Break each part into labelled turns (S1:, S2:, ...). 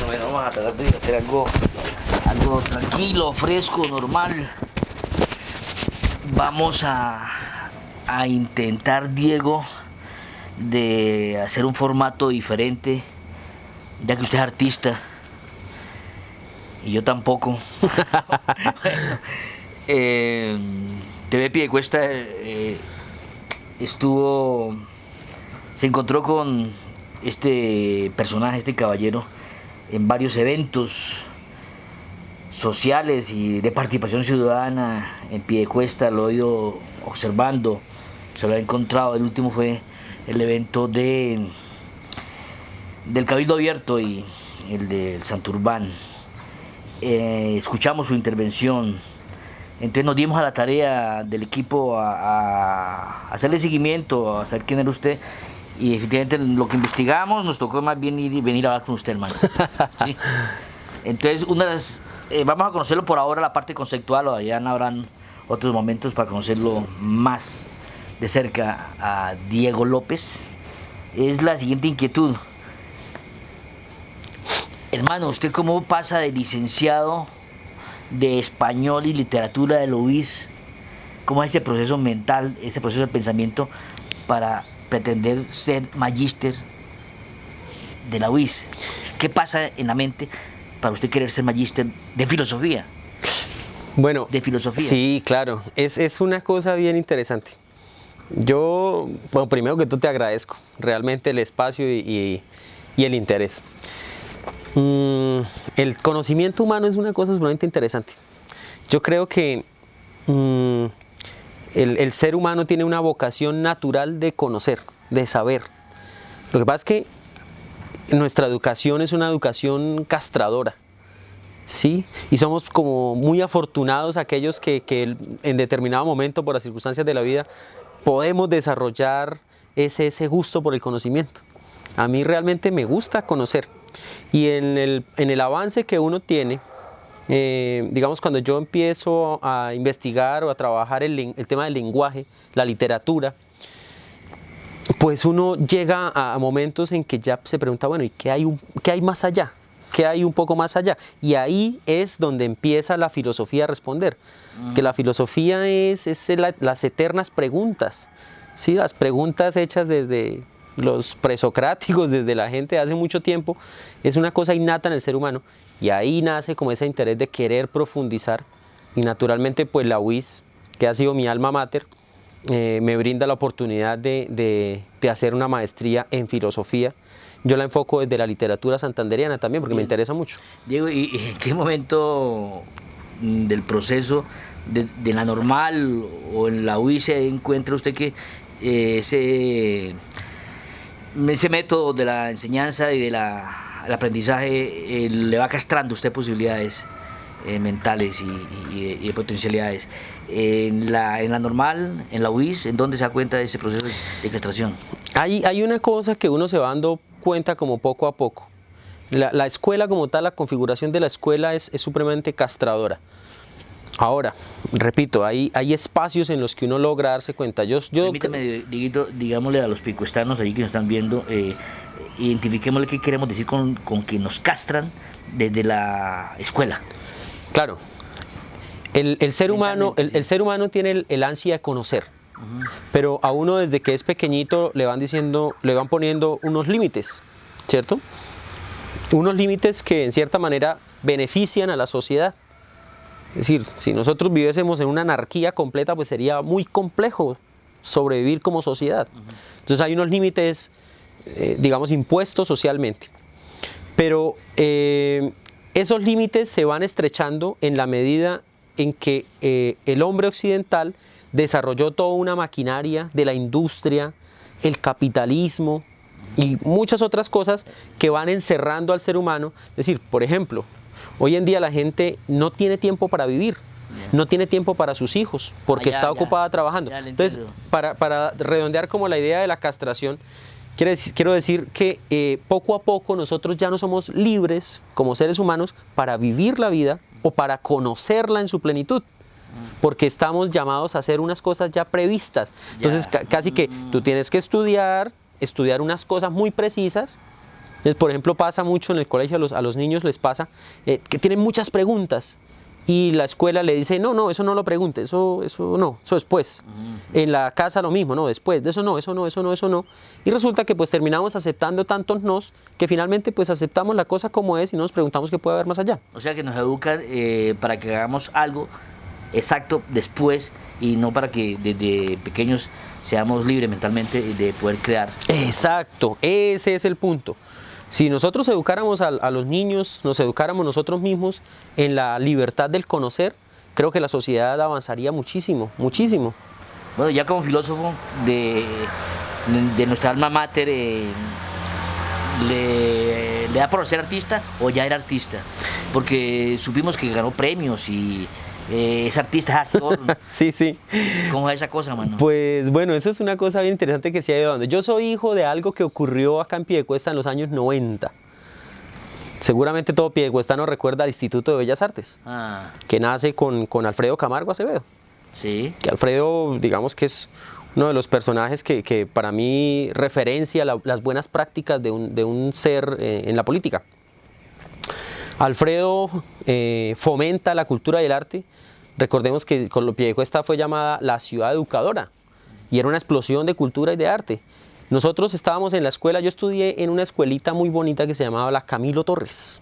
S1: Bueno, vamos a tratar de hacer algo tranquilo, fresco, normal. Vamos a intentar, Diego, de hacer un formato diferente, ya que usted es artista y yo tampoco. Bueno, TV Piedecuesta se encontró con este personaje, este caballero, en varios eventos sociales y de participación ciudadana en Piedecuesta. Lo he ido observando, se lo he encontrado. El último fue el evento del Cabildo Abierto y el del Santurbán. Escuchamos su intervención, entonces nos dimos a la tarea del equipo a hacerle seguimiento, a saber quién era usted, y efectivamente lo que investigamos nos tocó más bien venir a hablar con usted, hermano. ¿Sí? Entonces vamos a conocerlo por ahora, la parte conceptual, o allá habrán otros momentos para conocerlo más de cerca a Diego López. Es la siguiente inquietud. Hermano, ¿usted cómo pasa de licenciado de español y literatura de la UIS? ¿Cómo es ese proceso mental, ese proceso de pensamiento para pretender ser magíster de la UIS? ¿Qué pasa en la mente para usted querer ser magíster de filosofía?
S2: Bueno,
S1: de filosofía.
S2: Sí, claro, es una cosa bien interesante. Yo, bueno, primero que todo te agradezco realmente el espacio y el interés. El conocimiento humano es una cosa sumamente interesante. Yo creo que el ser humano tiene una vocación natural de conocer, de saber. Lo que pasa es que nuestra educación es una educación castradora, ¿sí? Y somos como muy afortunados aquellos que en determinado momento, por las circunstancias de la vida, podemos desarrollar ese gusto por el conocimiento. A mí realmente me gusta conocer. Y en el avance que uno tiene, digamos, cuando yo empiezo a investigar o a trabajar el tema del lenguaje, la literatura, pues uno llega a momentos en que ya se pregunta, bueno, ¿y qué hay más allá? ¿Qué hay un poco más allá? Y ahí es donde empieza la filosofía a responder. Que la filosofía es las eternas preguntas, ¿sí? Las preguntas hechas desde los presocráticos, desde la gente de hace mucho tiempo, es una cosa innata en el ser humano, y ahí nace como ese interés de querer profundizar, y naturalmente pues la UIS, que ha sido mi alma mater, me brinda la oportunidad de hacer una maestría en filosofía. Yo la enfoco desde la literatura santandereana también, porque me interesa mucho.
S1: Diego, ¿y en qué momento del proceso de la normal o en la UIS se encuentra usted que ese método de la enseñanza y del aprendizaje le va castrando a usted posibilidades mentales y de potencialidades? En la normal, en la UIS, ¿en dónde se da cuenta de ese proceso de castración?
S2: Hay una cosa que uno se va dando cuenta como poco a poco. La escuela como tal, la configuración de la escuela es supremamente castradora. Ahora, repito, hay espacios en los que uno logra darse cuenta.
S1: Permítame, Dieguito, digámosle a los picuestanos allí que nos están viendo, identifiquémosle qué queremos decir con que nos castran desde la escuela.
S2: Claro, el ser humano tiene el ansia de conocer, pero a uno desde que es pequeñito le van poniendo unos límites, ¿cierto? Unos límites que en cierta manera benefician a la sociedad. Es decir, si nosotros viviésemos en una anarquía completa, pues sería muy complejo sobrevivir como sociedad. Entonces hay unos límites, digamos, impuestos socialmente. Pero esos límites se van estrechando en la medida en que el hombre occidental desarrolló toda una maquinaria de la industria, el capitalismo y muchas otras cosas que van encerrando al ser humano. Es decir, por ejemplo, hoy en día la gente no tiene tiempo para vivir, no tiene tiempo para sus hijos, porque está ocupada trabajando. Entonces, para redondear como la idea de la castración, quiero decir que poco a poco nosotros ya no somos libres como seres humanos para vivir la vida o para conocerla en su plenitud. porque estamos llamados a hacer unas cosas ya previstas. Entonces, casi que tú tienes que estudiar unas cosas muy precisas. Entonces, por ejemplo, pasa mucho en el colegio, a los niños les pasa que tienen muchas preguntas y la escuela le dice, no, eso no lo pregunte, eso no, eso después. En la casa lo mismo, no, después, de eso no. Y resulta que pues terminamos aceptando tantos nos que finalmente pues aceptamos la cosa como es y no nos preguntamos qué puede haber más allá.
S1: O sea que nos educan para que hagamos algo exacto después y no para que desde pequeños seamos libres mentalmente de poder crear.
S2: Exacto, ese es el punto. Si nosotros educáramos a los niños, nos educáramos nosotros mismos en la libertad del conocer, creo que la sociedad avanzaría muchísimo, muchísimo.
S1: Bueno, ya como filósofo de nuestra alma mater, ¿le da por ser artista o ya era artista? Porque supimos que ganó premios y es artista, es actor.
S2: Sí.
S1: ¿Cómo es esa cosa, mano?
S2: Pues bueno, eso es una cosa bien interesante que se ha ido dando. Yo soy hijo de algo que ocurrió acá en Piedecuesta en los años 90. Seguramente todo piedecuestano recuerda al Instituto de Bellas Artes, que nace con Alfredo Camargo Acevedo.
S1: Sí.
S2: Que Alfredo, digamos que es uno de los personajes que para mí referencia las buenas prácticas de un ser en la política. Alfredo fomenta la cultura y el arte. Recordemos que Piedecuesta fue llamada la ciudad educadora y era una explosión de cultura y de arte. Nosotros estábamos en la escuela, yo estudié en una escuelita muy bonita que se llamaba la Camilo Torres.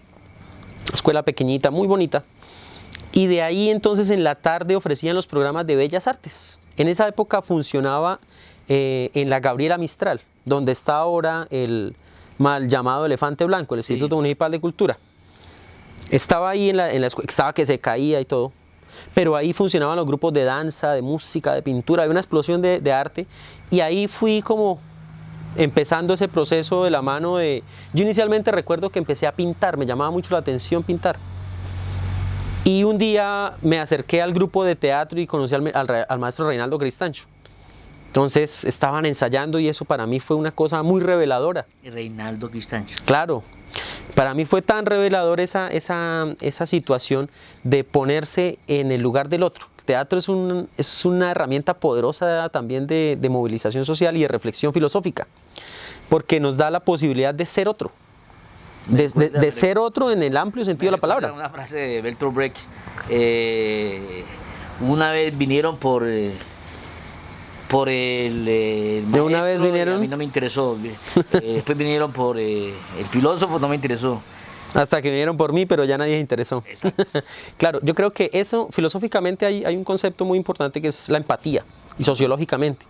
S2: Escuela pequeñita, muy bonita. Y de ahí entonces en la tarde ofrecían los programas de Bellas Artes. En esa época funcionaba en la Gabriela Mistral, donde está ahora el mal llamado Elefante Blanco, el Instituto Municipal de Cultura. Estaba ahí en la escuela, estaba que se caía y todo, pero ahí funcionaban los grupos de danza, de música, de pintura, había una explosión de arte y ahí fui como empezando ese proceso de la mano de... Yo inicialmente recuerdo que empecé a pintar, me llamaba mucho la atención pintar. Y un día me acerqué al grupo de teatro y conocí al maestro Reinaldo Cristancho. Entonces estaban ensayando y eso para mí fue una cosa muy reveladora.
S1: Reinaldo Cristancho.
S2: Claro. Para mí fue tan revelador esa situación de ponerse en el lugar del otro. El teatro es una herramienta poderosa también de movilización social y de reflexión filosófica, porque nos da la posibilidad de ser otro, de ser otro en el amplio sentido de la palabra.
S1: Una frase de Bertolt Brecht, una vez vinieron por el maestro,
S2: una vez vinieron,
S1: a mí no me interesó. Después vinieron por el filósofo, no me interesó.
S2: Hasta que vinieron por mí, pero ya nadie se interesó. Claro, yo creo que eso, filosóficamente hay un concepto muy importante que es la empatía, y sociológicamente,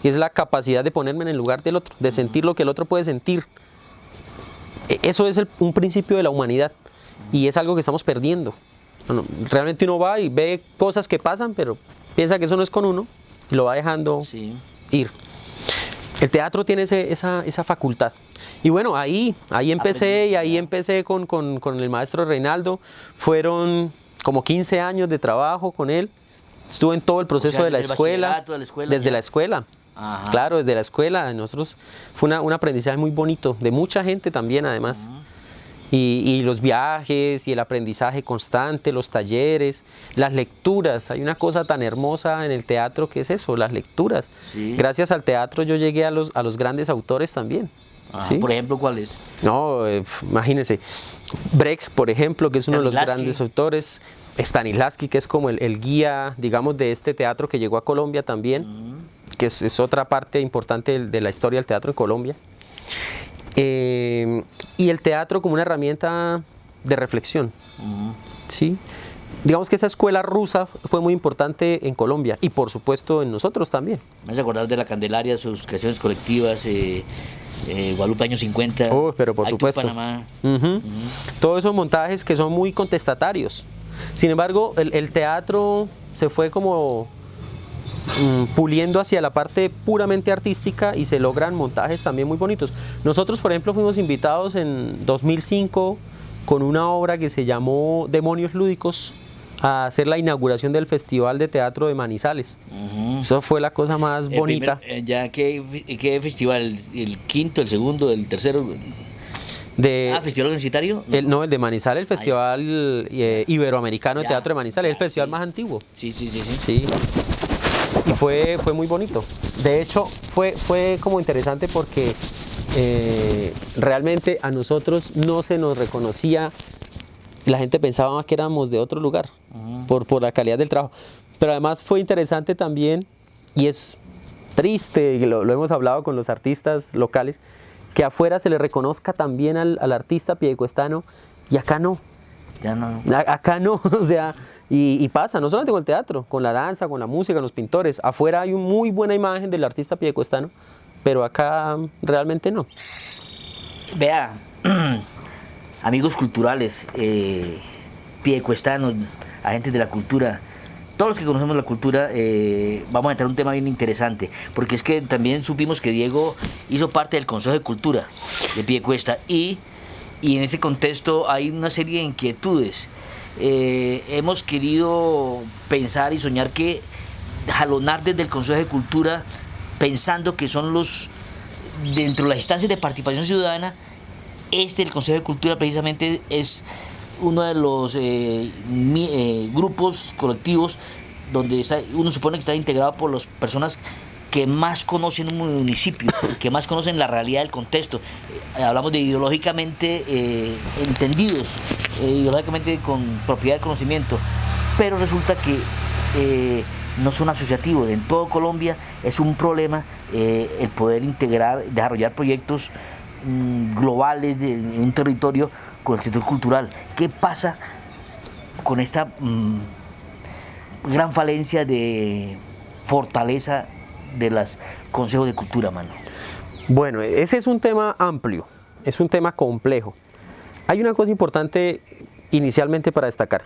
S2: y es la capacidad de ponerme en el lugar del otro, de sentir lo que el otro puede sentir. Eso es un principio de la humanidad, y es algo que estamos perdiendo. Bueno, realmente uno va y ve cosas que pasan, pero piensa que eso no es con uno, y lo va dejando ir. El teatro tiene esa facultad. Y bueno, ahí empecé con el maestro Reinaldo. Fueron como 15 años de trabajo con él. Estuve en todo el proceso de la escuela. Desde la escuela.
S1: Ajá.
S2: Claro, desde la escuela. Nosotros fue un aprendizaje muy bonito, de mucha gente también además. Y los viajes y el aprendizaje constante, los talleres, las lecturas. Hay una cosa tan hermosa en el teatro que es eso, las lecturas.
S1: Sí.
S2: Gracias al teatro yo llegué a los grandes autores también. ¿Sí?
S1: Por ejemplo, ¿cuál es?
S2: No, imagínense, Brecht, por ejemplo, que es uno de los grandes autores, Stanislavski, que es como el guía, digamos, de este teatro que llegó a Colombia también, que es otra parte importante de la historia del teatro en Colombia. Y el teatro como una herramienta de reflexión. ¿Sí? Digamos que esa escuela rusa fue muy importante en Colombia y por supuesto en nosotros también.
S1: Me hace acordar de La Candelaria, sus creaciones colectivas, Guadalupe años 50,
S2: pero por supuesto.
S1: Panamá.
S2: Todos esos montajes que son muy contestatarios. Sin embargo, el teatro se fue como puliendo hacia la parte puramente artística y se logran montajes también muy bonitos. Nosotros, por ejemplo, fuimos invitados en 2005 con una obra que se llamó Demonios Lúdicos a hacer la inauguración del Festival de Teatro de Manizales. Eso fue la cosa más bonita.
S1: ¿Qué festival? ¿El quinto, el segundo, el tercero? ¿Festival universitario?
S2: No, el de Manizales, el Festival Iberoamericano de Teatro de Manizales, es el festival más antiguo.
S1: Sí.
S2: Sí. Y fue muy bonito. De hecho, fue como interesante porque realmente a nosotros no se nos reconocía, la gente pensaba que éramos de otro lugar por la calidad del trabajo. Pero además fue interesante también, y es triste, lo hemos hablado con los artistas locales, que afuera se le reconozca también al artista piedecuestano, y acá no.
S1: Ya no.
S2: Acá no, o sea, y pasa, no solamente con el teatro, con la danza, con la música, con los pintores. Afuera hay una muy buena imagen del artista piedecuestano, pero acá realmente no.
S1: Vea, amigos culturales, piedecuestanos, agentes de la cultura, todos los que conocemos la cultura, vamos a entrar en un tema bien interesante, porque es que también supimos que Diego hizo parte del Consejo de Cultura de Piedecuesta y en ese contexto hay una serie de inquietudes. Hemos querido pensar y soñar que jalonar desde el Consejo de Cultura, pensando que son los, dentro de las instancias de participación ciudadana, el Consejo de Cultura precisamente es uno de los grupos colectivos donde uno supone que está integrado por las personas que más conocen un municipio, que más conocen la realidad del contexto. Hablamos de ideológicamente entendidos, ideológicamente con propiedad de conocimiento, pero resulta que no son asociativos. En todo Colombia es un problema el poder integrar, desarrollar proyectos globales en un territorio con el sector cultural. ¿Qué pasa con esta gran falencia de fortaleza de los consejos de cultura, mano?
S2: Bueno, ese es un tema amplio, es un tema complejo. Hay una cosa importante inicialmente para destacar.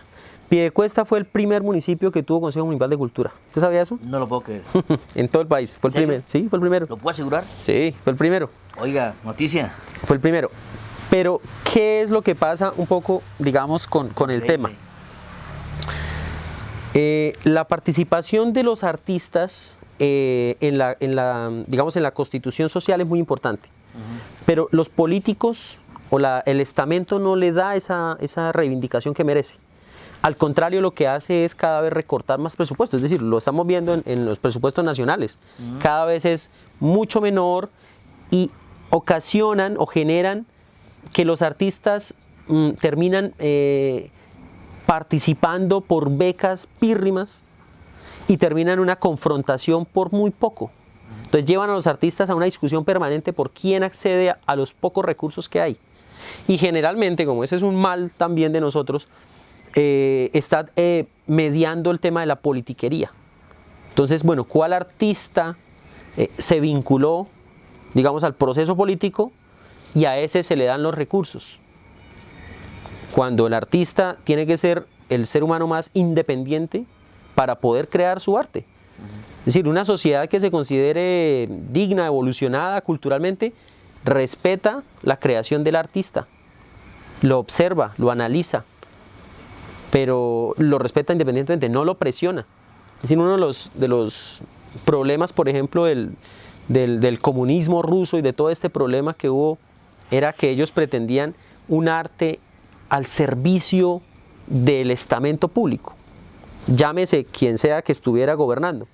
S2: Piedecuesta fue el primer municipio que tuvo Consejo Municipal de Cultura. ¿Usted sabía eso?
S1: No lo puedo creer.
S2: En todo el país. Fue el primero. Sí, fue el primero.
S1: ¿Lo puedo asegurar?
S2: Sí, fue el primero.
S1: Oiga, noticia.
S2: Fue el primero. Pero, ¿qué es lo que pasa un poco, digamos, con el tema? La participación de los artistas en la constitución social es muy importante. Pero los políticos o el estamento no le da esa reivindicación que merece. Al contrario, lo que hace es cada vez recortar más presupuesto. Es decir, lo estamos viendo en los presupuestos nacionales. Cada vez es mucho menor y ocasionan o generan que los artistas terminan participando por becas pírrimas y terminan una confrontación por muy poco. Entonces llevan a los artistas a una discusión permanente por quién accede a los pocos recursos que hay. Y generalmente, como ese es un mal también de nosotros, está mediando el tema de la politiquería. Entonces, bueno, ¿cuál artista se vinculó, digamos, al proceso político y a ese se le dan los recursos? Cuando el artista tiene que ser el ser humano más independiente para poder crear su arte. Es decir, una sociedad que se considere digna, evolucionada culturalmente, respeta la creación del artista, lo observa, lo analiza, pero lo respeta independientemente, no lo presiona. Es decir, uno de los problemas, por ejemplo, del comunismo ruso y de todo este problema que hubo, era que ellos pretendían un arte al servicio del estamento público, llámese quien sea que estuviera gobernando.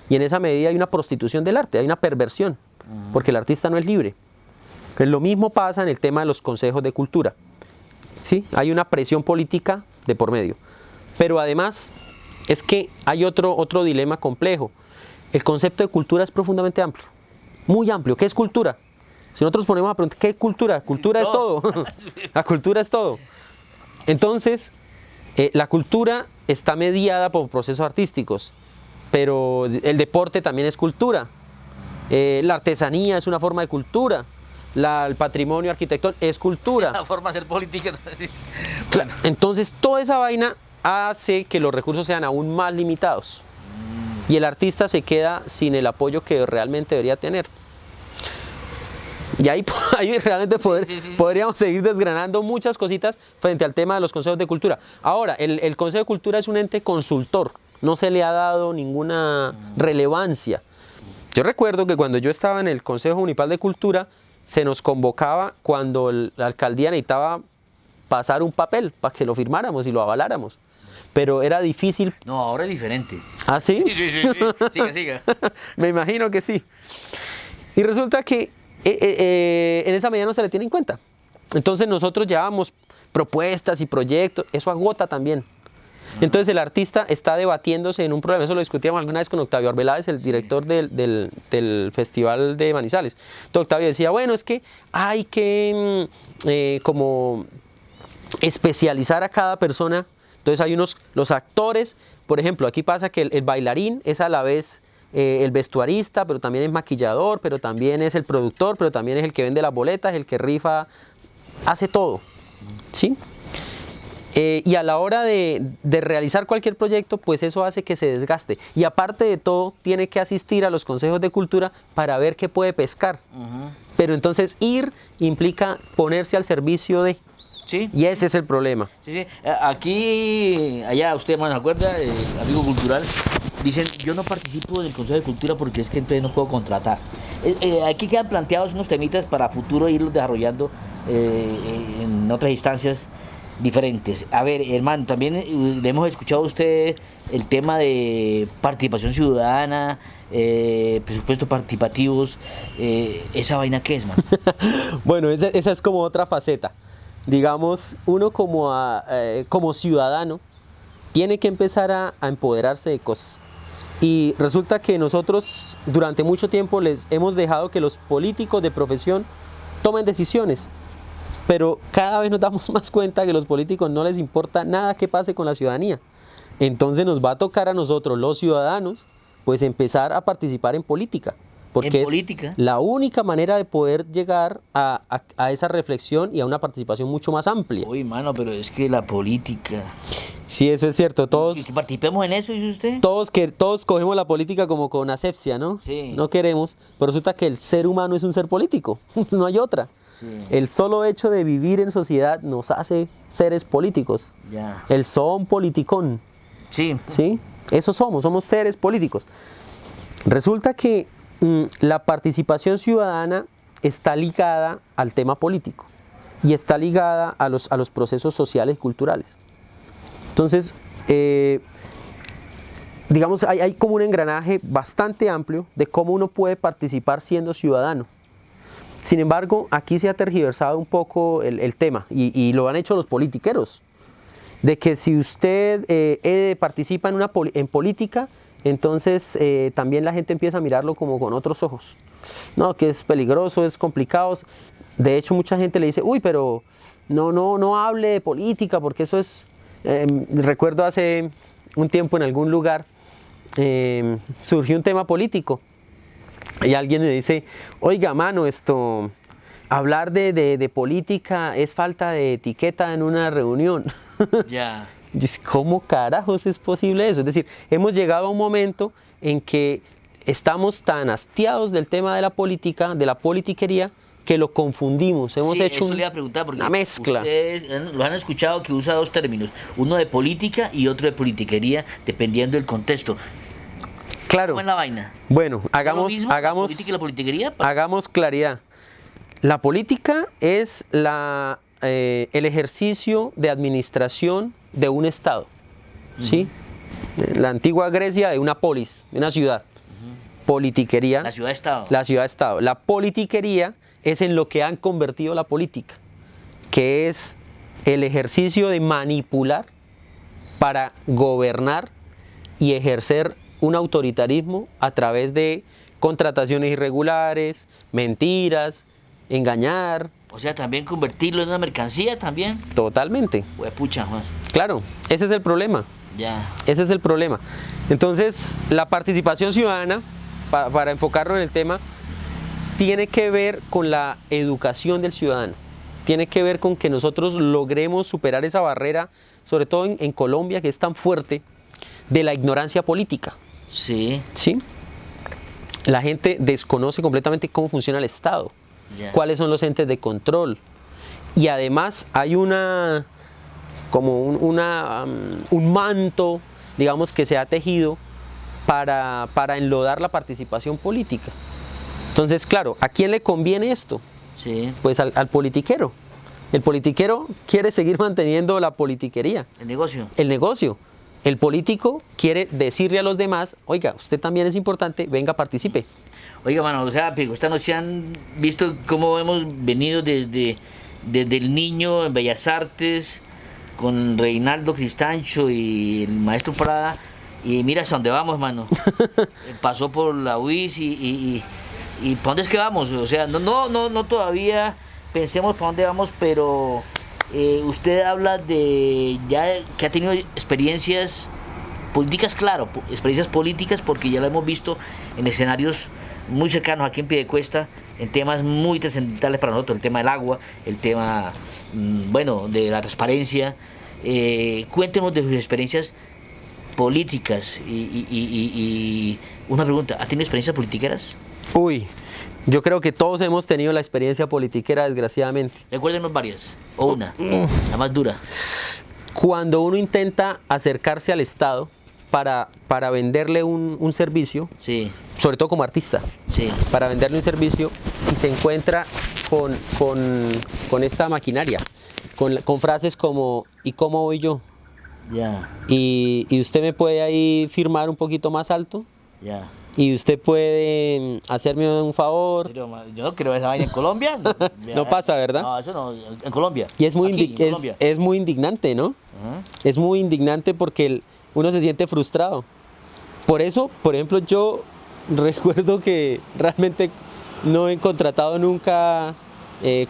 S2: Y en esa medida hay una prostitución del arte, hay una perversión, porque el artista no es libre. Entonces, lo mismo pasa en el tema de los consejos de cultura. ¿Sí? Hay una presión política de por medio. Pero además es que hay otro dilema complejo. El concepto de cultura es profundamente amplio, muy amplio. ¿Qué es cultura? Si nosotros ponemos a preguntar, ¿qué es cultura? Cultura es todo. La cultura es todo. Entonces, la cultura está mediada por procesos artísticos, pero el deporte también es cultura. La artesanía es una forma de cultura. El patrimonio arquitectónico es cultura.
S1: La forma de hacer política.
S2: Claro. Entonces, toda esa vaina hace que los recursos sean aún más limitados. Y el artista se queda sin el apoyo que realmente debería tener. Y ahí realmente podríamos seguir desgranando muchas cositas frente al tema de los consejos de cultura. Ahora, el Consejo de Cultura es un ente consultor, no se le ha dado ninguna relevancia. Yo recuerdo que cuando yo estaba en el Consejo Municipal de Cultura, se nos convocaba cuando la alcaldía necesitaba pasar un papel para que lo firmáramos y lo avaláramos. Pero era difícil.
S1: No, ahora es diferente.
S2: ¿Ah, sí?
S1: Sí. Siga, siga.
S2: Me imagino que sí. Y resulta que en esa medida no se le tiene en cuenta. Entonces nosotros llevábamos propuestas y proyectos, eso agota también. Entonces el artista está debatiéndose en un problema, eso lo discutíamos alguna vez con Octavio Arbeláez, el director del Festival de Manizales. Entonces Octavio decía, bueno, es que hay que como especializar a cada persona. Entonces hay los actores, por ejemplo, aquí pasa que el bailarín es a la vez el vestuarista, pero también es maquillador, pero también es el productor, pero también es el que vende las boletas, el que rifa, hace todo, ¿sí? Y a la hora de realizar cualquier proyecto, pues eso hace que se desgaste. Y aparte de todo, tiene que asistir a los consejos de cultura para ver qué puede pescar. Pero entonces ir implica ponerse al servicio de...
S1: Sí.
S2: Y ese es el problema.
S1: Sí. Aquí, allá, usted más se acuerda, amigo cultural, dicen, yo no participo del Consejo de Cultura porque es que entonces no puedo contratar. Aquí quedan planteados unos temitas para futuro irlos desarrollando en otras instancias diferentes. A ver, hermano, también le hemos escuchado a usted el tema de participación ciudadana, presupuestos participativos. ¿Esa vaina qué es, man?
S2: Bueno, esa es como otra faceta. Digamos, uno como ciudadano tiene que empezar a empoderarse de cosas. Y resulta que nosotros durante mucho tiempo les hemos dejado que los políticos de profesión tomen decisiones. Pero cada vez nos damos más cuenta que a los políticos no les importa nada que pase con la ciudadanía. Entonces nos va a tocar a nosotros, los ciudadanos, pues empezar a participar en política. Porque es la única manera de poder llegar a esa reflexión y a una participación mucho más amplia.
S1: Uy, mano, pero es que la política...
S2: Sí, eso es cierto. Todos,
S1: ¿Y que participemos en eso, dice usted?
S2: Todos cogemos la política como con asepsia, ¿no?
S1: Sí.
S2: No queremos. Pero resulta que el ser humano es un ser político. No hay otra. Sí. El solo hecho de vivir en sociedad nos hace seres políticos.
S1: Ya.
S2: El son politicón.
S1: Sí.
S2: ¿Sí? Eso somos seres políticos. Resulta que la participación ciudadana está ligada al tema político y está ligada a los procesos sociales y culturales. Entonces, digamos, hay como un engranaje bastante amplio de cómo uno puede participar siendo ciudadano. Sin embargo, aquí se ha tergiversado un poco el tema y lo han hecho los politiqueros, de que si usted participa en política, entonces también la gente empieza a mirarlo como con otros ojos. No, que es peligroso, es complicado. De hecho, mucha gente le dice, uy, pero no hable de política porque eso es... recuerdo hace un tiempo en algún lugar surgió un tema político y alguien me dice, oiga, mano, hablar de política es falta de etiqueta en una reunión.
S1: Ya.
S2: ¿Cómo carajos es posible eso? Es decir, hemos llegado a un momento en que estamos tan hastiados del tema de la política, de la politiquería, que lo confundimos. Hemos hecho
S1: eso le iba a preguntar porque
S2: una mezcla.
S1: Ustedes lo han escuchado que usa dos términos, uno de política y otro de politiquería, dependiendo del contexto.
S2: Claro.
S1: ¿Cómo es la vaina?
S2: Bueno, hagamos
S1: ¿La política y la politiquería?
S2: Hagamos claridad. La política es el ejercicio de administración de un estado, ¿sí? La antigua Grecia de una polis, de una ciudad. Politiquería.
S1: La ciudad-estado.
S2: La ciudad-estado. La politiquería es en lo que han convertido la política, que es el ejercicio de manipular para gobernar y ejercer un autoritarismo a través de contrataciones irregulares, mentiras, engañar.
S1: O sea, también convertirlo en una mercancía también.
S2: Totalmente.
S1: Pues pucha, Juan.
S2: Claro, ese es el problema.
S1: Ya.
S2: Ese es el problema. Entonces, la participación ciudadana, para enfocarlo en el tema, tiene que ver con la educación del ciudadano. Tiene que ver con que nosotros logremos superar esa barrera, sobre todo en Colombia, que es tan fuerte, de la ignorancia política.
S1: Sí.
S2: ¿Sí? La gente desconoce completamente cómo funciona el Estado, cuáles son los entes de control. Y además hay un manto, digamos, que se ha tejido para enlodar la participación política. Entonces, claro, ¿a quién le conviene esto?
S1: Sí,
S2: Pues al politiquero. El politiquero quiere seguir manteniendo la politiquería,
S1: el negocio.
S2: el negocio. El político quiere decirle a los demás, oiga, usted también es importante, venga, participe.
S1: Oiga, mano, o sea, esta noche han visto cómo hemos venido desde el niño en Bellas Artes, con Reinaldo Cristancho y el maestro Prada, y mira hasta dónde vamos, mano. Pasó por la UIS y ¿para dónde es que vamos? O sea, no todavía pensemos para dónde vamos, pero usted habla de ya que ha tenido experiencias políticas, claro, experiencias políticas, porque ya lo hemos visto en escenarios muy cercanos aquí en Piedecuesta, en temas muy trascendentales para nosotros, el tema del agua, el tema, bueno, de la transparencia. Cuéntenos de sus experiencias políticas y una pregunta, ¿ha tenido experiencias politiqueras?
S2: Uy, yo creo que todos hemos tenido la experiencia politiquera, desgraciadamente.
S1: Recuérdenos varias, o una, la más dura.
S2: Cuando uno intenta acercarse al Estado para venderle un servicio,
S1: Sí,
S2: sobre todo como artista,
S1: sí,
S2: para venderle un servicio y se encuentra con esta maquinaria, con frases como ¿y cómo voy yo?
S1: ya,
S2: Y usted me puede ahí firmar un poquito más alto
S1: ya.
S2: y usted puede hacerme un favor.
S1: Pero, yo no creo esa vaina en Colombia.
S2: No pasa, ¿verdad?
S1: No, eso no, en Colombia.
S2: Y es muy,
S1: Aquí, en Colombia.
S2: es muy indignante, ¿no?
S1: Ajá.
S2: Es muy indignante porque uno se siente frustrado. Por eso, por ejemplo, yo recuerdo que realmente no he contratado nunca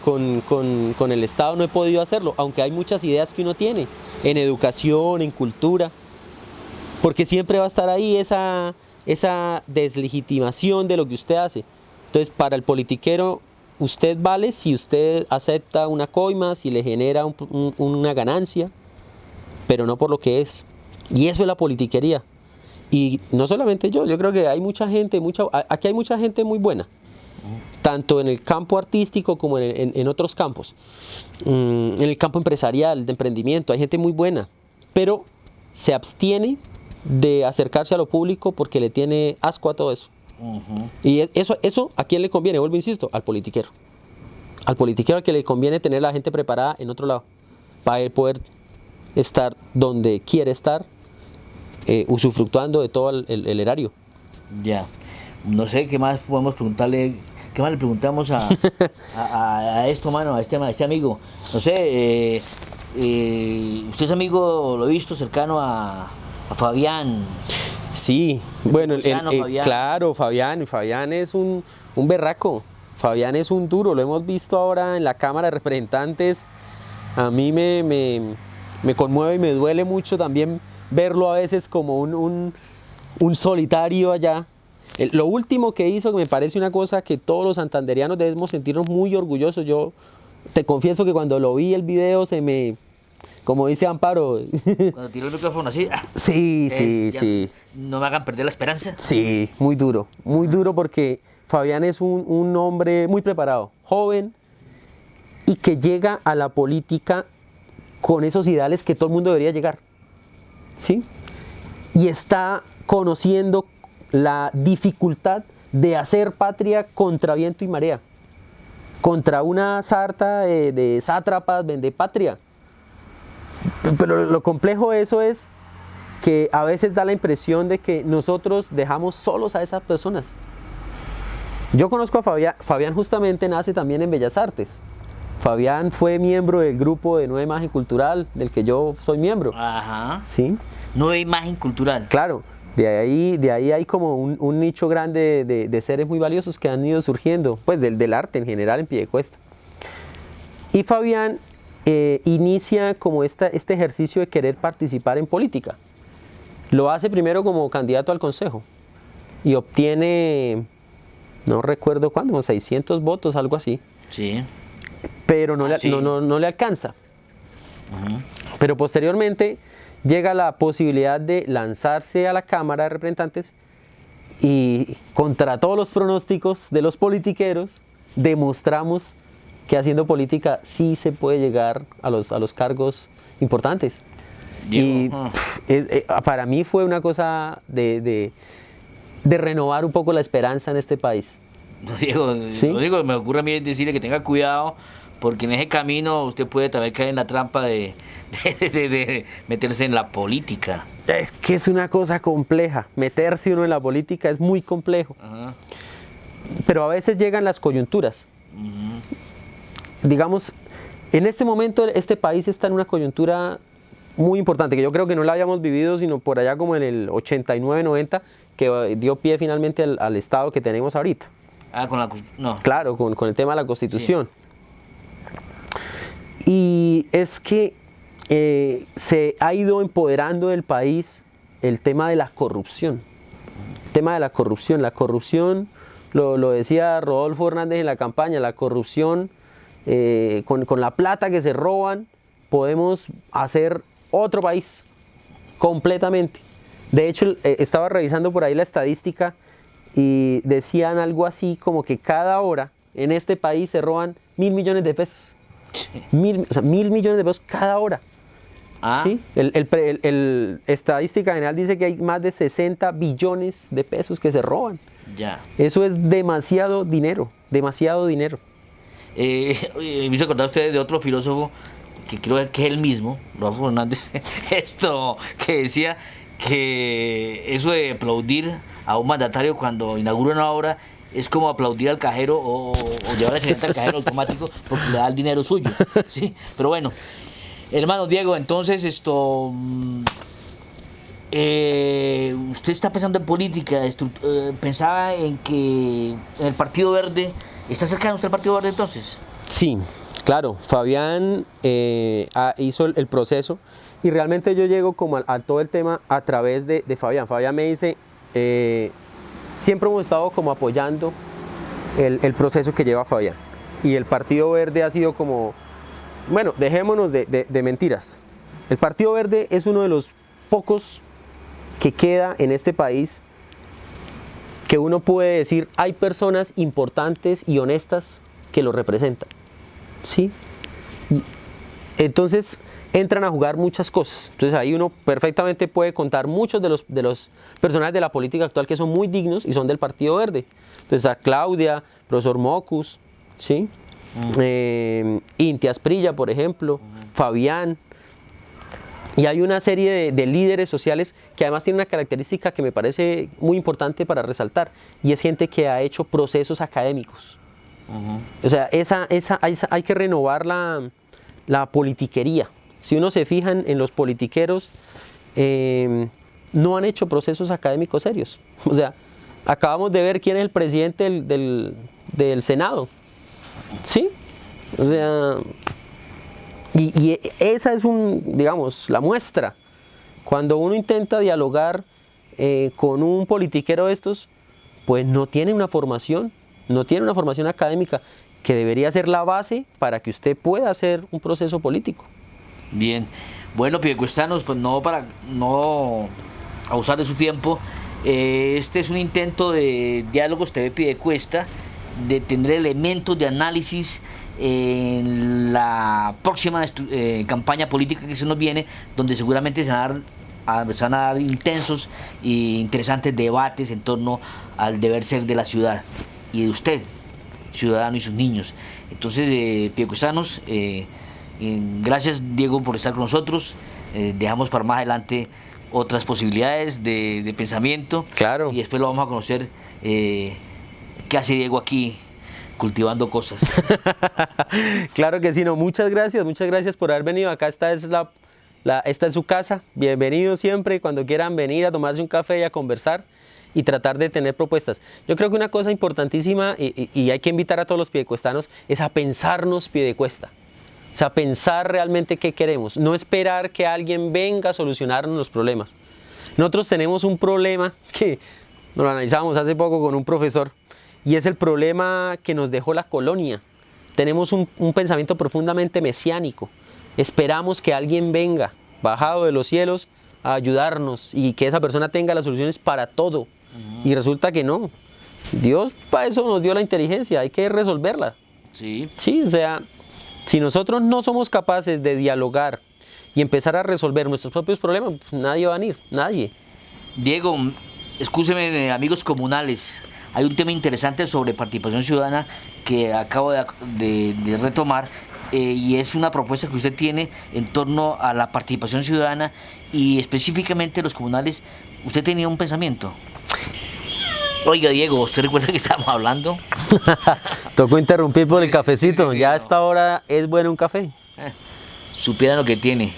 S2: con el Estado, no he podido hacerlo, aunque hay muchas ideas que uno tiene en educación, en cultura, porque siempre va a estar ahí esa deslegitimación de lo que usted hace. Entonces, para el politiquero, usted vale si usted acepta una coima, si le genera una ganancia, pero no por lo que es. Y eso es la politiquería. Y no solamente yo creo que hay mucha gente, aquí hay mucha gente muy buena, tanto en el campo artístico como en otros campos. En el campo empresarial, de emprendimiento, hay gente muy buena, pero se abstiene de acercarse a lo público porque le tiene asco a todo eso.
S1: Ujú.
S2: Y eso ¿a quién le conviene? Vuelvo, insisto, al politiquero. Al politiquero al que le conviene tener a la gente preparada en otro lado, para él poder estar donde quiere estar, usufructuando de todo el erario.
S1: Ya. No sé qué más podemos preguntarle. ¿Qué más le preguntamos a esto, mano, a este amigo? No sé, usted es amigo, lo he visto, cercano a Fabián.
S2: Sí, bueno,
S1: Luciano, Fabián.
S2: claro, Fabián es un berraco, Fabián es un duro, lo hemos visto ahora en la Cámara de Representantes. A mí me conmueve y me duele mucho también verlo a veces como un solitario allá. Lo último que hizo, que me parece una cosa que todos los santanderianos debemos sentirnos muy orgullosos. Yo te confieso que cuando lo vi el video como dice Amparo.
S1: Cuando tiró el micrófono así.
S2: Sí,
S1: ya
S2: sí.
S1: No me hagan perder la esperanza.
S2: Sí, muy duro porque Fabián es un hombre muy preparado, joven, y que llega a la política con esos ideales que todo el mundo debería llegar, ¿sí? Y está conociendo la dificultad de hacer patria contra viento y marea, contra una sarta de sátrapas, vendepatria. Pero lo complejo de eso es que a veces da la impresión de que nosotros dejamos solos a esas personas. Yo conozco a Fabián. Fabián justamente nace también en Bellas Artes. Fabián fue miembro del grupo de Nueva Imagen Cultural, del que yo soy miembro.
S1: Ajá.
S2: ¿Sí?
S1: Nueva imagen cultural.
S2: Claro, de ahí hay como un nicho grande de seres muy valiosos que han ido surgiendo, pues del arte en general en Piedecuesta. Y Fabián inicia como este ejercicio de querer participar en política. Lo hace primero como candidato al consejo y obtiene, no recuerdo cuándo, 600 votos, algo así.
S1: Sí.
S2: Pero no
S1: Sí.
S2: no le alcanza.
S1: Ujú.
S2: Pero posteriormente llega la posibilidad de lanzarse a la Cámara de Representantes y contra todos los pronósticos de los politiqueros demostramos que haciendo política sí se puede llegar a los cargos importantes. Y
S1: Diego,
S2: para mí fue una cosa de renovar un poco la esperanza en este país.
S1: No, Diego,
S2: ¿Sí?
S1: lo único que me ocurre a mí es decirle que tenga cuidado, porque en ese camino usted puede también caer en la trampa de meterse en la política.
S2: Es que es una cosa compleja. Meterse uno en la política es muy complejo.
S1: Ajá.
S2: Pero a veces llegan las coyunturas. Digamos, en este momento este país está en una coyuntura muy importante, que yo creo que no la habíamos vivido sino por allá como en el 89-90, que dio pie finalmente al estado que tenemos ahorita.
S1: Ah, no.
S2: Claro, con el tema de la Constitución. Y es que se ha ido empoderando del país el tema de la corrupción. El tema de la corrupción. La corrupción, lo decía Rodolfo Hernández en la campaña, la corrupción, con la plata que se roban, podemos hacer otro país completamente. De hecho, estaba revisando por ahí la estadística y decían algo así como que cada hora en este país se roban 1.000 millones de pesos. 1.000 millones de pesos cada hora.
S1: Ah.
S2: ¿Sí? El estadística general dice que hay más de 60 billones de pesos que se roban.
S1: Ya.
S2: Eso es demasiado dinero, demasiado dinero.
S1: Me hizo acordar usted de otro filósofo que creo que es el mismo, Rodolfo Hernández, que decía que eso de aplaudir a un mandatario cuando inaugura una obra es como aplaudir al cajero o llevar al siguiente al cajero automático porque le da el dinero suyo, ¿sí? Pero bueno, hermano Diego, entonces usted está pensando en política, pensaba en que en el Partido Verde, ¿está cercano usted al Partido Verde entonces?
S2: Sí, claro, Fabián hizo el proceso y realmente yo llego como a todo el tema a través de Fabián. Fabián me dice, siempre hemos estado como apoyando el proceso que lleva Fabián y el Partido Verde ha sido como, bueno, dejémonos de mentiras. El Partido Verde es uno de los pocos que queda en este país que uno puede decir hay personas importantes y honestas que lo representan, ¿sí? Entonces entran a jugar muchas cosas. Entonces ahí uno perfectamente puede contar muchos de los personajes de la política actual que son muy dignos y son del Partido Verde. Entonces a Claudia, profesor Mocus, ¿sí? Inti Asprilla, por ejemplo, Fabián. Y hay una serie de líderes sociales que además tienen una característica que me parece muy importante para resaltar, y es gente que ha hecho procesos académicos. O sea, hay que renovar la politiquería. Si uno se fija en los politiqueros, no han hecho procesos académicos serios. O sea, acabamos de ver quién es el presidente del Senado. ¿Sí? O sea, y esa es digamos, la muestra. Cuando uno intenta dialogar con un politiquero de estos, pues no tiene una formación académica que debería ser la base para que usted pueda hacer un proceso político.
S1: Bien, bueno, piedecuestanos, pues para no abusar de su tiempo, este es un intento de Diálogos TV Piedecuesta, de tener elementos de análisis en la próxima campaña política que se nos viene, donde seguramente se van a dar intensos e interesantes debates en torno al deber ser de la ciudad y de usted, ciudadano, y sus niños. Entonces, piedecuestanos, gracias Diego por estar con nosotros. Dejamos para más adelante otras posibilidades de pensamiento.
S2: Claro.
S1: Y después lo vamos a conocer qué hace Diego aquí cultivando cosas.
S2: Claro que sí, no, muchas gracias por haber venido. Acá esta es su casa. Bienvenidos siempre, cuando quieran venir a tomarse un café y a conversar y tratar de tener propuestas. Yo creo que una cosa importantísima, y hay que invitar a todos los piedecuestanos, es a pensarnos piedecuesta. O sea, pensar realmente qué queremos, no esperar que alguien venga a solucionarnos los problemas. Nosotros tenemos un problema que nos lo analizamos hace poco con un profesor, y es el problema que nos dejó la colonia. Tenemos un pensamiento profundamente mesiánico. Esperamos que alguien venga, bajado de los cielos, a ayudarnos y que esa persona tenga las soluciones para todo. Y resulta que no. Dios para eso nos dio la inteligencia, hay que resolverla.
S1: Sí.
S2: Sí, o sea, si nosotros no somos capaces de dialogar y empezar a resolver nuestros propios problemas, pues nadie va a venir, nadie.
S1: Diego, excúseme, amigos comunales, hay un tema interesante sobre participación ciudadana que acabo de retomar, y es una propuesta que usted tiene en torno a la participación ciudadana y específicamente los comunales. Usted tenía un pensamiento. Oiga, Diego, ¿usted recuerda que estábamos hablando?
S2: Tocó interrumpir por el
S1: Sí,
S2: cafecito.
S1: sí,
S2: Ya a
S1: no.
S2: esta hora es bueno un café.
S1: Supieran lo que tiene.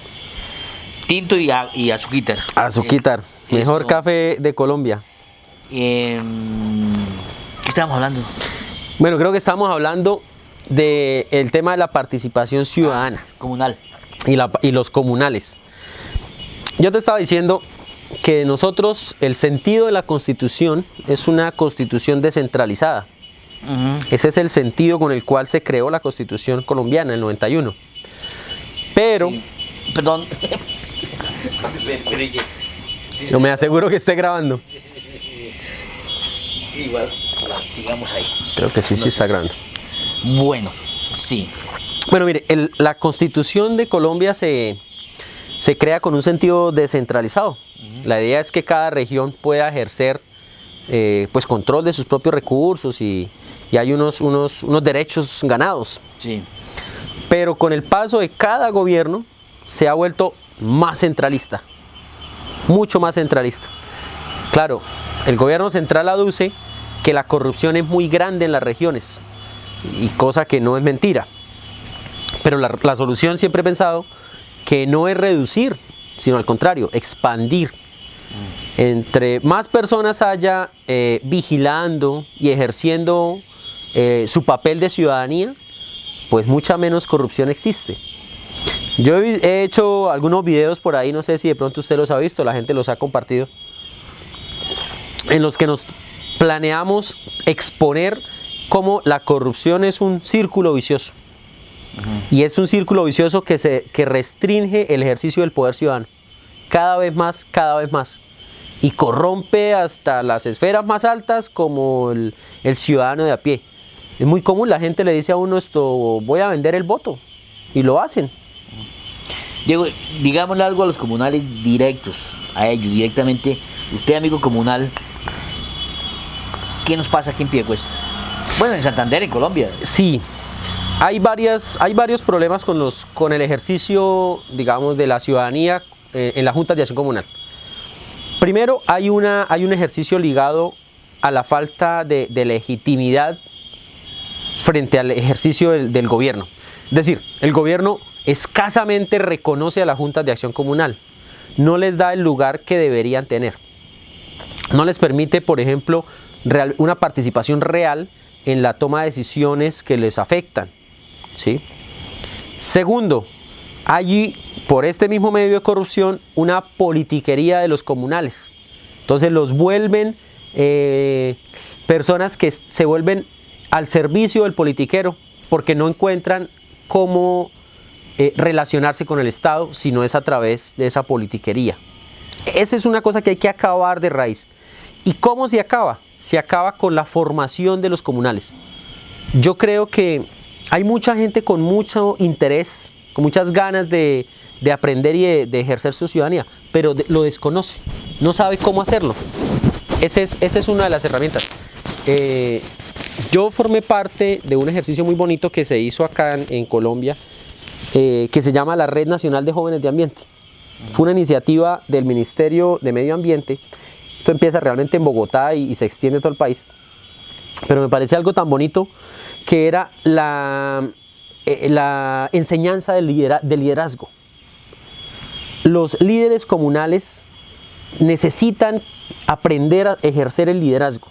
S1: Tinto y azuquitar.
S2: Azuquitar. Mejor
S1: esto,
S2: café de Colombia.
S1: ¿Qué estábamos hablando?
S2: Bueno, creo que estamos hablando del tema de la participación ciudadana
S1: Comunal.
S2: y los comunales. Yo te estaba diciendo que nosotros, el sentido de la Constitución es una Constitución descentralizada. Ese es el sentido con el cual se creó la Constitución colombiana en el 91. Pero
S1: Sí. Perdón.
S2: yo me aseguro que esté grabando.
S1: Igual, digamos ahí.
S2: Creo que sí está grabando.
S1: Bueno, sí.
S2: Bueno, mire, la Constitución de Colombia se crea con un sentido descentralizado. La idea es que cada región pueda ejercer pues control de sus propios recursos y hay unos derechos ganados.
S1: Sí.
S2: Pero con el paso de cada gobierno se ha vuelto más centralista, mucho más centralista. Claro, el gobierno central aduce que la corrupción es muy grande en las regiones, y cosa que no es mentira. Pero la solución siempre he pensado que no es reducir, sino al contrario, expandir. Entre más personas haya vigilando y ejerciendo su papel de ciudadanía, pues mucha menos corrupción existe. Yo he hecho algunos videos por ahí, no sé si de pronto usted los ha visto, la gente los ha compartido, en los que nos planeamos exponer cómo la corrupción es un círculo vicioso. Y es un círculo vicioso que restringe el ejercicio del poder ciudadano. Cada vez más. Y corrompe hasta las esferas más altas como el ciudadano de a pie. Es muy común, la gente le dice a uno esto, voy a vender el voto. Y lo hacen.
S1: Diego, digámosle algo a los comunales directos, a ellos directamente. Usted, amigo comunal, ¿qué nos pasa aquí en Piedecuesta? Bueno, en Santander, en Colombia.
S2: Sí, hay varios problemas con el ejercicio, digamos, de la ciudadanía en las juntas de acción comunal. Primero, hay un ejercicio ligado a la falta de legitimidad frente al ejercicio del gobierno. Es decir, el gobierno escasamente reconoce a las juntas de acción comunal, no les da el lugar que deberían tener, no les permite, por ejemplo, una participación real en la toma de decisiones que les afectan, ¿sí? Segundo, hay por este mismo medio de corrupción una politiquería de los comunales. Entonces los vuelven personas que se vuelven al servicio del politiquero porque no encuentran cómo relacionarse con el Estado si no es a través de esa politiquería. Esa es una cosa que hay que acabar de raíz. ¿Y cómo se acaba? Se acaba con la formación de los comunales. Yo creo que hay mucha gente con mucho interés, con muchas ganas de aprender y de ejercer su ciudadanía, pero lo desconoce, no sabe cómo hacerlo. Esa es una de las herramientas. Yo formé parte de un ejercicio muy bonito que se hizo acá en Colombia, que se llama la Red Nacional de Jóvenes de Ambiente. Fue una iniciativa del Ministerio de Medio Ambiente. Esto empieza realmente en Bogotá y se extiende a todo el país. Pero me parece algo tan bonito que era la enseñanza del liderazgo. Los líderes comunales necesitan aprender a ejercer el liderazgo.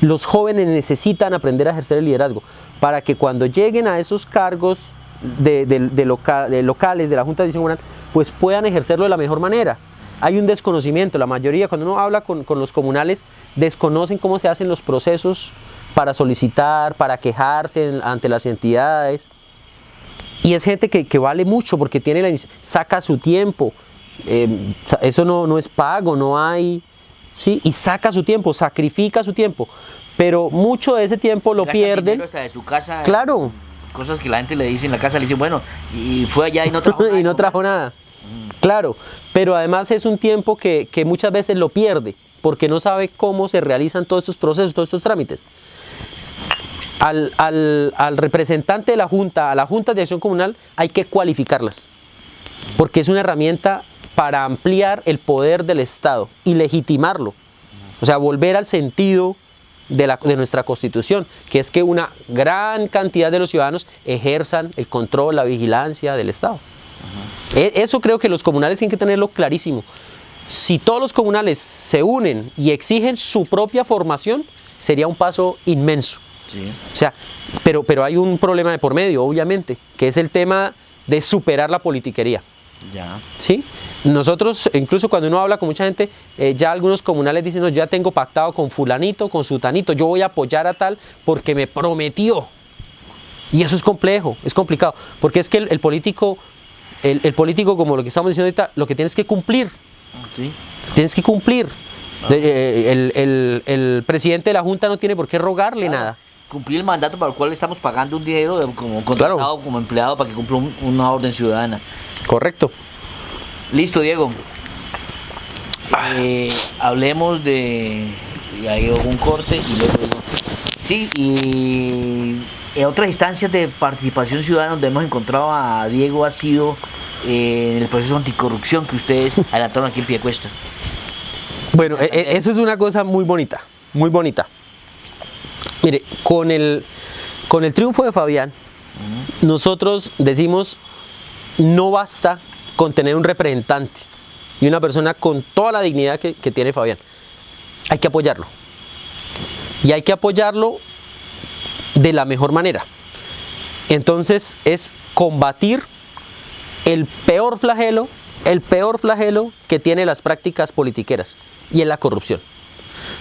S2: Los jóvenes necesitan aprender a ejercer el liderazgo para que cuando lleguen a esos cargos de locales, de la Junta de Acción Comunal, pues puedan ejercerlo de la mejor manera. Hay un desconocimiento, la mayoría, cuando uno habla con los comunales, desconocen cómo se hacen los procesos para solicitar, para quejarse ante las entidades. Y es gente que vale mucho porque saca su tiempo, eso no es pago, no hay, ¿sí? Y saca su tiempo, sacrifica su tiempo, pero mucho de ese tiempo lo pierden.
S1: Hasta de su casa,
S2: claro.
S1: Cosas que la gente le dice en la casa, le dice, bueno, y fue allá y no trajo nada.
S2: Claro, pero además es un tiempo que muchas veces lo pierde porque no sabe cómo se realizan todos estos procesos, todos estos trámites. Al representante de la Junta, a la Junta de Acción Comunal, hay que cualificarlas, porque es una herramienta para ampliar el poder del Estado y legitimarlo. O sea, volver al sentido de nuestra Constitución, que es que una gran cantidad de los ciudadanos ejerzan el control, la vigilancia del Estado. Eso creo que los comunales tienen que tenerlo clarísimo. Si todos los comunales se unen y exigen su propia formación, sería un paso inmenso.
S1: Sí.
S2: O sea, pero hay un problema de por medio, obviamente, que es el tema de superar la politiquería.
S1: Ya.
S2: ¿Sí? Nosotros, incluso cuando uno habla con mucha gente, ya algunos comunales dicen, no, yo ya tengo pactado con fulanito, con sutanito, yo voy a apoyar a tal porque me prometió. Y eso es complejo, es complicado, porque es que el político, como lo que estamos diciendo ahorita, lo que tienes que cumplir.
S1: Sí.
S2: Tienes que cumplir. El presidente de la Junta no tiene por qué rogarle nada.
S1: Cumplir el mandato para el cual le estamos pagando un dinero como contratado,
S2: Claro,
S1: como empleado, para que cumpla una orden ciudadana.
S2: correcto.
S1: Listo, Diego. Hablemos de... Ya llegó un corte y luego digo... Sí, y en otras instancias de participación ciudadana donde hemos encontrado a Diego ha sido en el proceso anticorrupción que ustedes adelantaron aquí en Piedecuesta.
S2: Bueno, eso es una cosa muy bonita, muy bonita. Mire, con el triunfo de Fabián, nosotros decimos, no basta con tener un representante y una persona con toda la dignidad que tiene Fabián. Hay que apoyarlo. Y hay que apoyarlo de la mejor manera. Entonces es combatir el peor flagelo que tiene las prácticas politiqueras, y es la corrupción.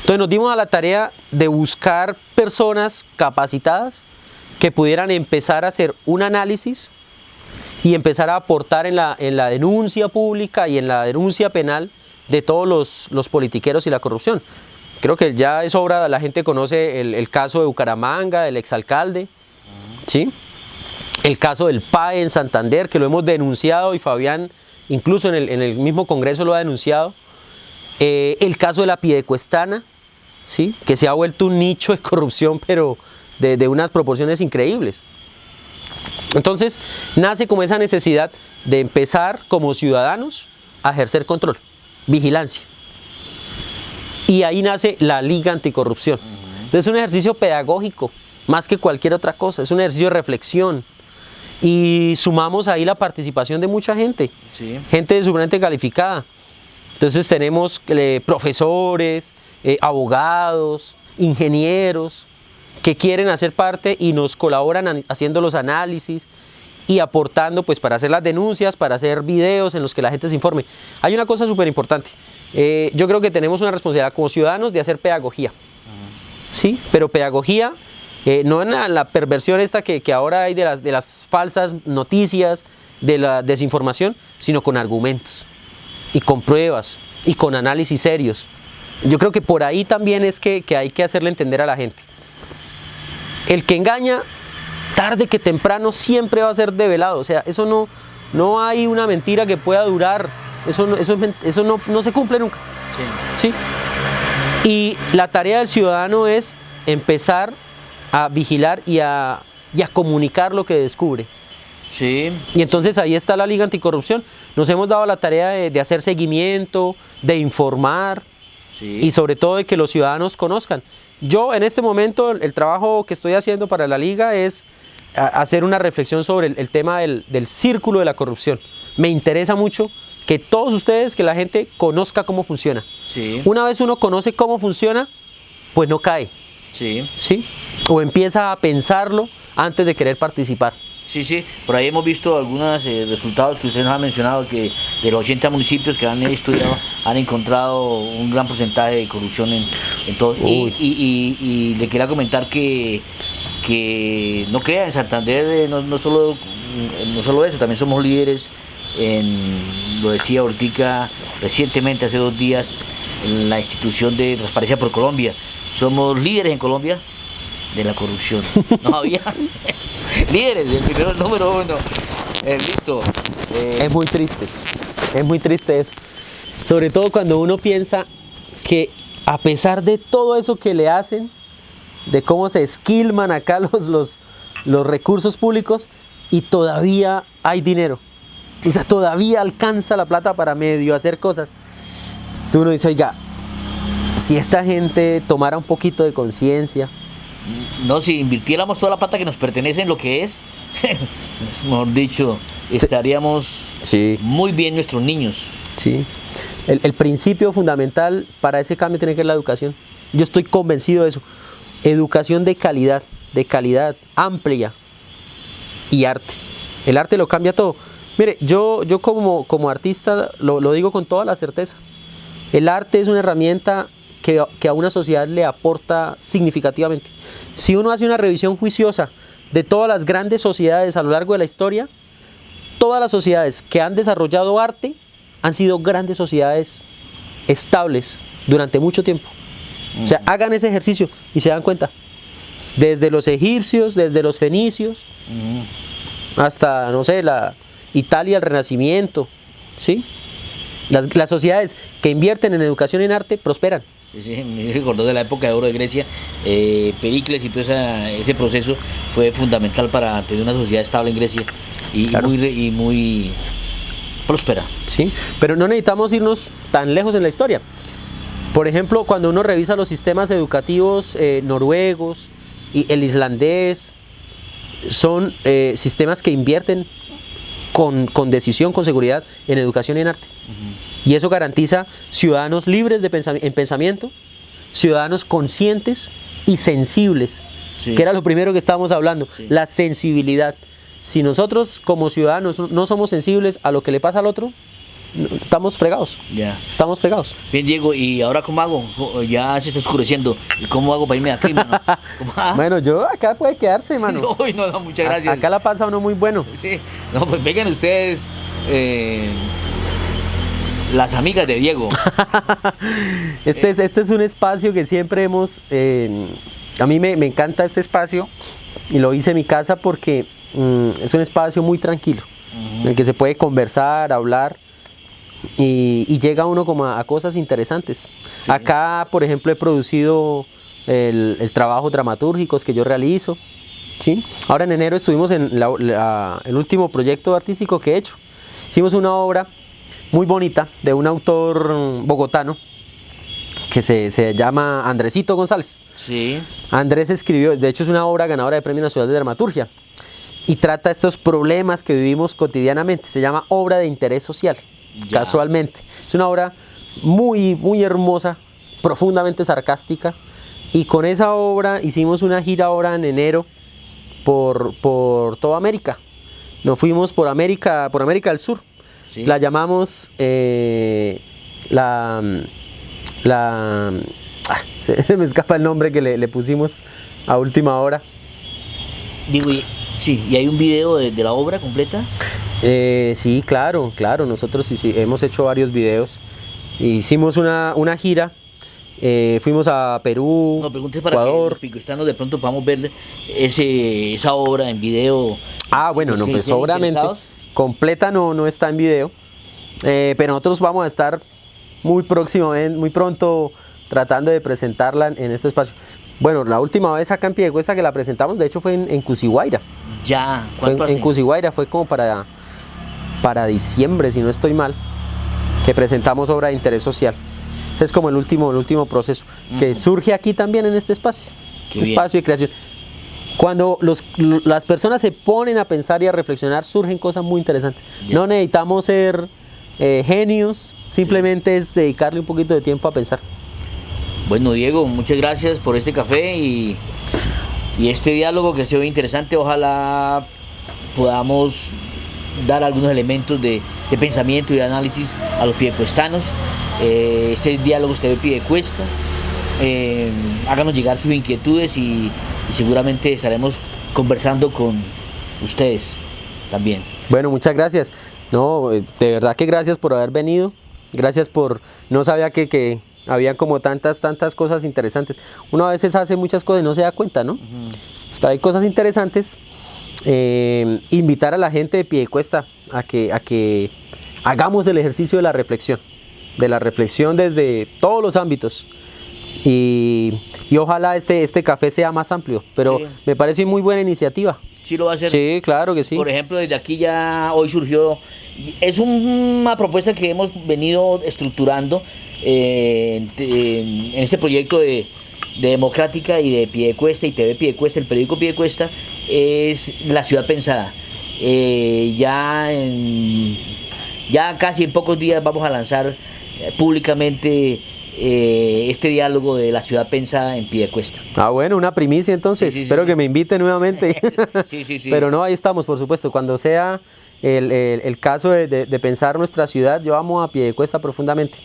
S2: Entonces nos dimos a la tarea de buscar personas capacitadas que pudieran empezar a hacer un análisis y empezar a aportar en la denuncia pública y en la denuncia penal de todos los politiqueros y la corrupción. Creo que ya es obra, la gente conoce el caso de Bucaramanga, del exalcalde, ¿sí? El caso del PAE en Santander, que lo hemos denunciado y Fabián incluso en el mismo Congreso lo ha denunciado. El caso de la Piedecuestana, ¿sí? Que se ha vuelto un nicho de corrupción, pero de unas proporciones increíbles. Entonces nace como esa necesidad de empezar como ciudadanos a ejercer control, vigilancia. Y ahí nace la Liga Anticorrupción. Entonces es un ejercicio pedagógico, más que cualquier otra cosa, es un ejercicio de reflexión. Y sumamos ahí la participación de mucha gente,
S1: Sí.
S2: gente sumamente calificada. Entonces tenemos profesores, abogados, ingenieros, que quieren hacer parte y nos colaboran haciendo los análisis y aportando pues para hacer las denuncias, para hacer videos en los que la gente se informe. Hay una cosa súper importante, yo creo que tenemos una responsabilidad como ciudadanos de hacer pedagogía, ¿sí? Pero pedagogía no en la perversión esta que ahora hay de las falsas noticias, de la desinformación, sino con argumentos y con pruebas y con análisis serios. Yo creo que por ahí también es que hay que hacerle entender a la gente. El que engaña, tarde que temprano, siempre va a ser develado. O sea, eso no hay una mentira que pueda durar. Eso no se cumple nunca.
S1: Sí.
S2: ¿Sí? Y la tarea del ciudadano es empezar a vigilar y a comunicar lo que descubre.
S1: Sí.
S2: Y entonces ahí está la Liga Anticorrupción. Nos hemos dado la tarea de hacer seguimiento, de informar,
S1: Sí.
S2: y sobre todo de que los ciudadanos conozcan. Yo en este momento el trabajo que estoy haciendo para la Liga es hacer una reflexión sobre el tema del círculo de la corrupción. Me interesa mucho que todos ustedes, que la gente conozca cómo funciona.
S1: Sí.
S2: Una vez uno conoce cómo funciona, pues no cae,
S1: Sí.
S2: ¿sí? O empieza a pensarlo antes de querer participar.
S1: Sí, sí, por ahí hemos visto algunos resultados que usted nos ha mencionado, que de los 80 municipios que han estudiado han encontrado un gran porcentaje de corrupción en todos. Y le quería comentar que no crea, en Santander no solo eso, también somos líderes lo decía Ortica recientemente, hace 2 días, en la institución de Transparencia por Colombia. Somos líderes en Colombia de la corrupción. ¿No había? Líderes, el número 1. Listo.
S2: Es muy triste eso. Sobre todo cuando uno piensa que a pesar de todo eso que le hacen, de cómo se esquilman acá los recursos públicos, y todavía hay dinero. O sea, todavía alcanza la plata para medio hacer cosas. Tú uno dice, oiga, si esta gente tomara un poquito de conciencia.
S1: No, si invirtiéramos toda la plata que nos pertenece en lo que es, mejor dicho, estaríamos muy bien nuestros niños.
S2: Sí. El principio fundamental para ese cambio tiene que ser la educación. Yo estoy convencido de eso. Educación de calidad amplia, y arte. El arte lo cambia todo. Mire, yo como artista lo digo con toda la certeza. El arte es una herramienta que a una sociedad le aporta significativamente. Si uno hace una revisión juiciosa de todas las grandes sociedades a lo largo de la historia, todas las sociedades que han desarrollado arte han sido grandes sociedades estables durante mucho tiempo. O sea, hagan ese ejercicio y se dan cuenta. Desde los egipcios, desde los fenicios, hasta, no sé, la Italia, el Renacimiento, ¿sí? Las sociedades que invierten en educación y en arte prosperan.
S1: Sí, me recordó de la época de oro de Grecia. Pericles y todo ese proceso fue fundamental para tener una sociedad estable en Grecia y, claro, muy próspera.
S2: Sí, pero no necesitamos irnos tan lejos en la historia. Por ejemplo, cuando uno revisa los sistemas educativos noruegos y el islandés, son sistemas que invierten con decisión, con seguridad en educación y en arte. Y eso garantiza ciudadanos libres en pensamiento, ciudadanos conscientes y sensibles, que era lo primero que estábamos hablando, la sensibilidad. Si nosotros como ciudadanos no somos sensibles a lo que le pasa al otro, estamos fregados. Estamos fregados.
S1: Bien, Diego, ¿y ahora cómo hago? Ya se está oscureciendo. ¿Y cómo hago para irme de aquí, mano?
S2: Bueno, yo acá puede quedarse, mano.
S1: No, muchas gracias.
S2: Acá la pasa uno muy bueno.
S1: Sí, no, pues vengan ustedes, las amigas de Diego.
S2: Este es un espacio que siempre hemos... a mí me encanta este espacio y lo hice en mi casa porque es un espacio muy tranquilo, en el que se puede conversar, hablar y llega uno como a cosas interesantes. Sí. Acá, por ejemplo, he producido el trabajo dramatúrgicos que yo realizo. ¿Sí? Ahora en enero estuvimos en el último proyecto artístico que he hecho. Hicimos una obra muy bonita de un autor bogotano que se llama Andresito González.
S1: Sí. Andrés
S2: escribió, de hecho es una obra ganadora de Premio Nacional de Dramaturgia y trata estos problemas que vivimos cotidianamente. Se llama Obra de Interés Social, casualmente. Es una obra muy, muy hermosa, profundamente sarcástica, y con esa obra hicimos una gira ahora en enero por toda América. Nos fuimos por América del Sur. Sí. La llamamos se me escapa el nombre que le pusimos a última hora.
S1: Digo, sí, ¿y hay un video de la obra completa?
S2: Sí, claro, nosotros sí, hemos hecho varios videos. Hicimos una gira, fuimos a Perú,
S1: Ecuador. Para que los picoestanos de pronto podamos ver esa obra en video.
S2: Bueno, no, pues obviamente completa no está en video, pero nosotros vamos a estar muy pronto tratando de presentarla en este espacio. Bueno, la última vez acá en Piedecuesta que la presentamos, de hecho fue en Cusiguaira.
S1: ¿Cuánto hace?
S2: En Cusiguaira, fue como para diciembre, si no estoy mal, que presentamos obra de interés social. Es como el último proceso que surge aquí también en este espacio. Espacio de creación. Cuando las personas se ponen a pensar y a reflexionar, surgen cosas muy interesantes. No necesitamos ser genios, simplemente es dedicarle un poquito de tiempo a pensar.
S1: Bueno, Diego, muchas gracias por este café y este diálogo que se ve interesante. Ojalá podamos dar algunos elementos de pensamiento y de análisis a los piedecuestanos. Este diálogo se ve Piedecuesta. Háganos llegar sus inquietudes y seguramente estaremos conversando con ustedes también.
S2: Bueno, muchas gracias. No, de verdad que gracias por haber venido. Gracias por... No sabía que había como tantas cosas interesantes. Uno a veces hace muchas cosas y no se da cuenta, ¿no? Pero hay cosas interesantes. Invitar a la gente de Piedecuesta a que hagamos el ejercicio de la reflexión desde todos los ámbitos, y ojalá este café sea más amplio, pero
S1: Sí.
S2: me parece muy buena iniciativa.
S1: Sí lo va a hacer.
S2: Sí, claro que sí.
S1: Por ejemplo, desde aquí ya hoy surgió, es una propuesta que hemos venido estructurando en este proyecto de Democrática y de Piedecuesta y TV Piedecuesta, el periódico Piedecuesta, es la ciudad pensada. Ya casi en pocos días vamos a lanzar públicamente este diálogo de la ciudad pensada en Piedecuesta.
S2: Ah, bueno, una primicia entonces.
S1: Sí, sí,
S2: Espero
S1: sí.
S2: que me invite nuevamente.
S1: Sí, sí, sí.
S2: Pero no, ahí estamos, por supuesto. Cuando sea el caso de pensar nuestra ciudad, yo amo a Piedecuesta profundamente.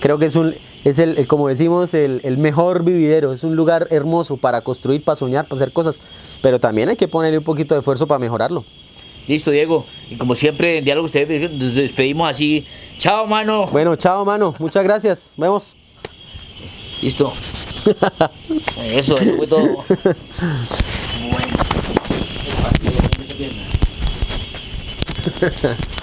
S2: Creo que es como decimos, el mejor vividero. Es un lugar hermoso para construir, para soñar, para hacer cosas. Pero también hay que ponerle un poquito de esfuerzo para mejorarlo.
S1: Listo, Diego. Y como siempre, en Diálogo ustedes nos despedimos así. Chao, mano.
S2: Bueno, chao, mano. Muchas gracias. Vemos.
S1: Listo. Eso fue todo. Bueno.